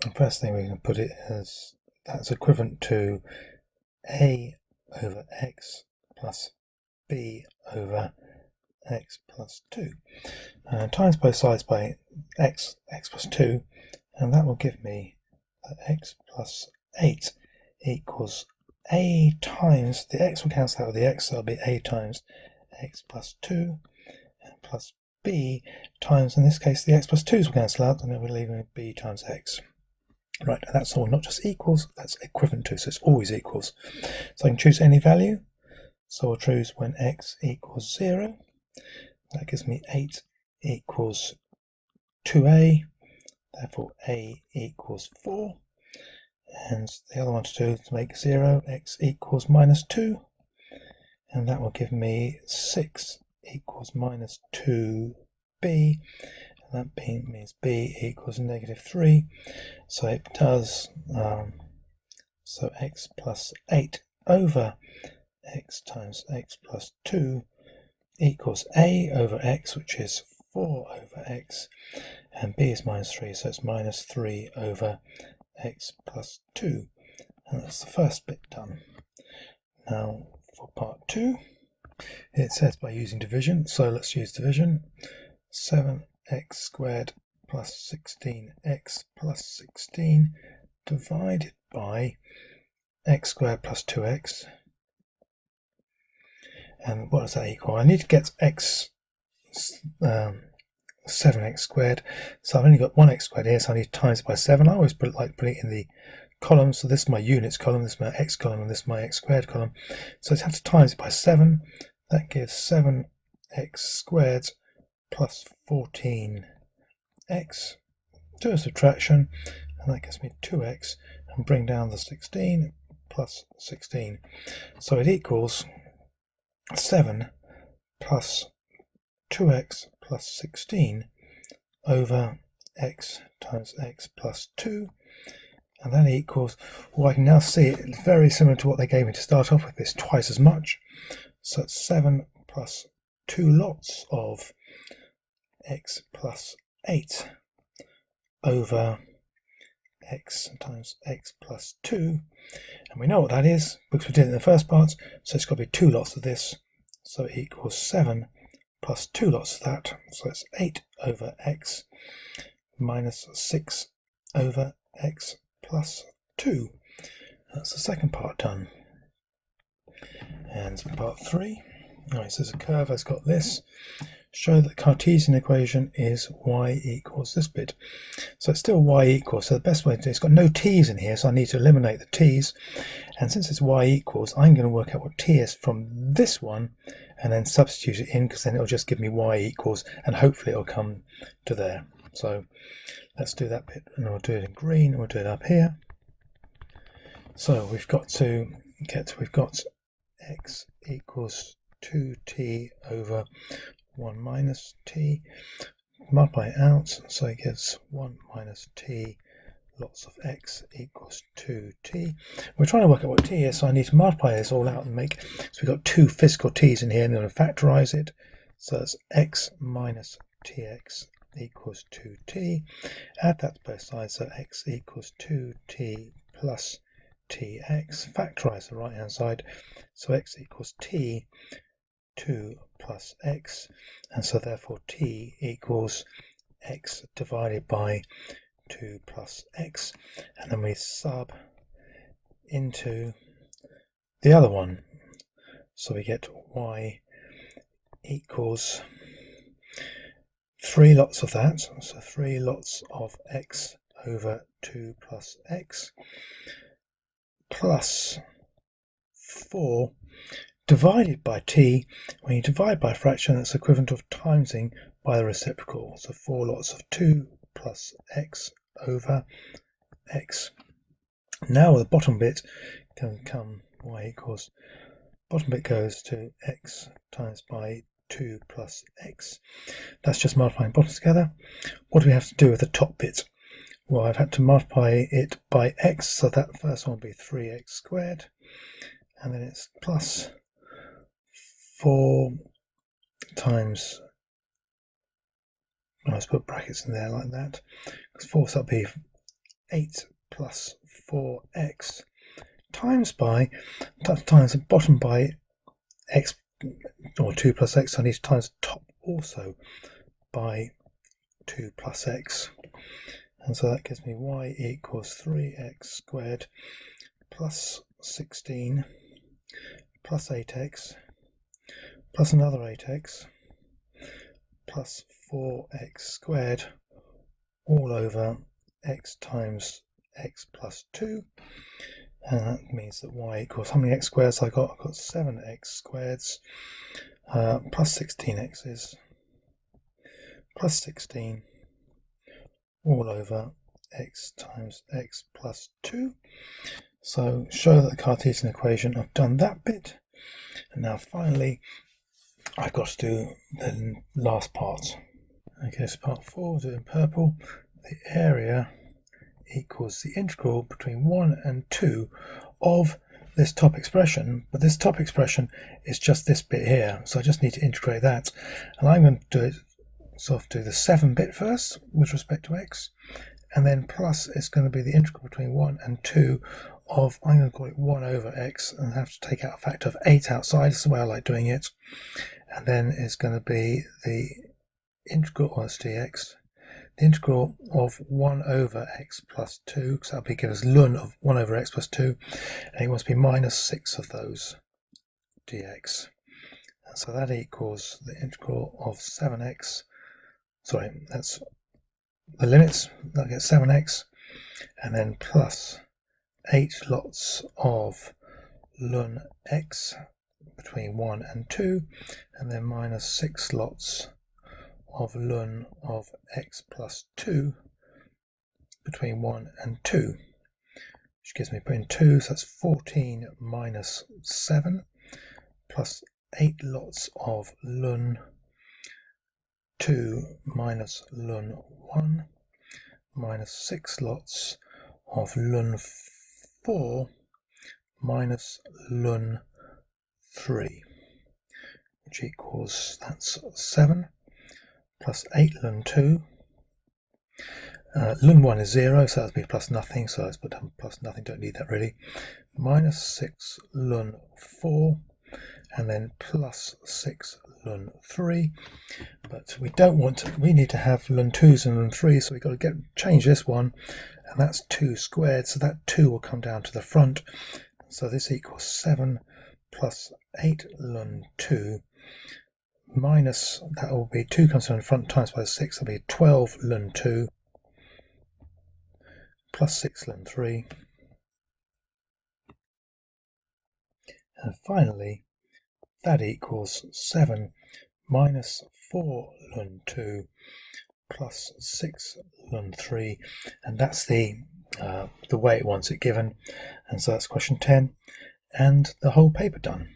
The first thing we can put it as that's equivalent to a over x plus b over x plus 2. Times both sides by x plus 2, and that will give me that x plus 8 equals a times, the x will cancel out with the x, so it'll be a times x plus 2 and plus b times, in this case the x plus 2's will cancel out, and then we're leaving with b times x. Right, and that's all, not just equals, that's equivalent to, so it's always equals. So I can choose any value, so I'll choose when x equals 0. That gives me 8 equals 2a, therefore a equals 4. And the other one to do is to make 0, x equals minus 2. And that will give me 6 equals minus 2b. And that means b equals negative 3. So it does, so x plus 8 over x times x plus 2 equals a over x, which is 4 over x, and b is minus 3, so it's minus 3 over x plus 2. And that's the first bit done. Now for part 2, it says by using division, so let's use division. 7x squared plus 16x plus 16 divided by x squared plus 2x. And what does that equal? I need to get x 7x squared, so I've only got 1x squared here, so I need to times it by 7. I always put it in the column, so this is my units column, this is my x column, and this is my x squared column. So I have to times it by 7. That gives 7x squared plus 14x. Do a subtraction, and that gives me 2x, and bring down the 16 plus 16. So it equals 7 plus 2x plus 16 over x times x plus 2, and that equals, well, I can now see it's very similar to what they gave me to start off with, this twice as much. So it's 7 plus 2 lots of x plus 8 over x times x plus 2, and we know what that is because we did it in the first part, so it's got to be 2 lots of this, so it equals 7 plus 2 lots of that, so it's 8 over x minus 6 over x plus 2. That's the second part done. And part 3, alright, so there's a curve that's got this. Show that the Cartesian equation is y equals this bit. So it's still y equals, so the best way to do it, it's got no t's in here, so I need to eliminate the t's. And since it's y equals, I'm going to work out what t is from this one and then substitute it in, because then it'll just give me y equals, and hopefully it'll come to there. So let's do that bit, and we'll do it in green, and we'll do it up here. So we've got x equals 2t over 1 minus t, multiply it out, so it gives 1 minus t lots of x equals 2t. We're trying to work out what t is, so I need to multiply this all out and make, so we've got 2 physical t's in here, and I'm going to factorize it, so that's x minus tx equals 2t. Add that to both sides, so x equals 2t plus tx. Factorize the right hand side, so x equals t 2 plus x, and so therefore t equals x divided by 2 plus x, and then we sub into the other one, so we get y equals 3 lots of that, so 3 lots of x over 2 plus x plus 4 divided by t. When you divide by a fraction, that's equivalent of timesing by the reciprocal, so 4 lots of 2 plus x over x. Now the bottom bit can come y equals, bottom bit goes to x times by 2 plus x. That's just multiplying bottoms together. What do we have to do with the top bit? Well, I've had to multiply it by x, so that first one will be 3x squared, and then it's plus 4 times, let's put brackets in there like that, because 4, so that'll be 8 plus 4x times the bottom by x, or 2 plus x. I need to times the top also by 2 plus x. And so that gives me y equals 3x squared plus 16 plus 8x plus another 8x plus 4x squared all over x times x plus 2. And that means that y equals, how many x squares I got? I've got 7x squareds plus 16x's plus 16 all over x times x plus 2. So show that the Cartesian equation, I've done that bit. And now finally, I've got to do the last part. Okay, so part 4, we'll do it in purple. The area equals the integral between 1 and 2 of this top expression, but this top expression is just this bit here, so I just need to integrate that. And I'm going to do it, do the 7-bit first with respect to x, and then plus it's going to be the integral between 1 and 2 of, I'm going to call it 1 over x, and I have to take out a factor of 8 outside. That's the way I like doing it. And then it's going to be the integral, or it's dx, the integral of 1 over x plus 2, because that'll give us ln of 1 over x plus 2, and it must be minus 6 of those dx. And so that equals the integral of 7x, sorry, that's the limits, that gets 7x, and then plus 8 lots of ln x between 1 and 2, and then minus 6 lots of ln of x plus 2 between 1 and 2, which gives me between 2, so that's 14 minus 7, plus 8 lots of ln 2 minus ln 1, minus 6 lots of ln 4 minus ln 3, which equals, that's 7, plus 8 ln 2. Ln 1 is 0, so that would be plus nothing, so let's put down plus nothing, don't need that really. Minus 6 ln 4, and then plus 6 ln 3. But we don't want to, we need to have ln 2s and ln 3s, so we've got to change this one, and that's 2 squared, so that 2 will come down to the front. So this equals 7 plus 8 ln 2 minus, that will be 2 comes from the front times by 6, that'll be 12 ln 2 plus 6 ln 3. And finally, that equals 7 minus 4 ln 2 plus 6 ln 3, and that's the way it wants it given. And so that's question 10 and the whole paper done.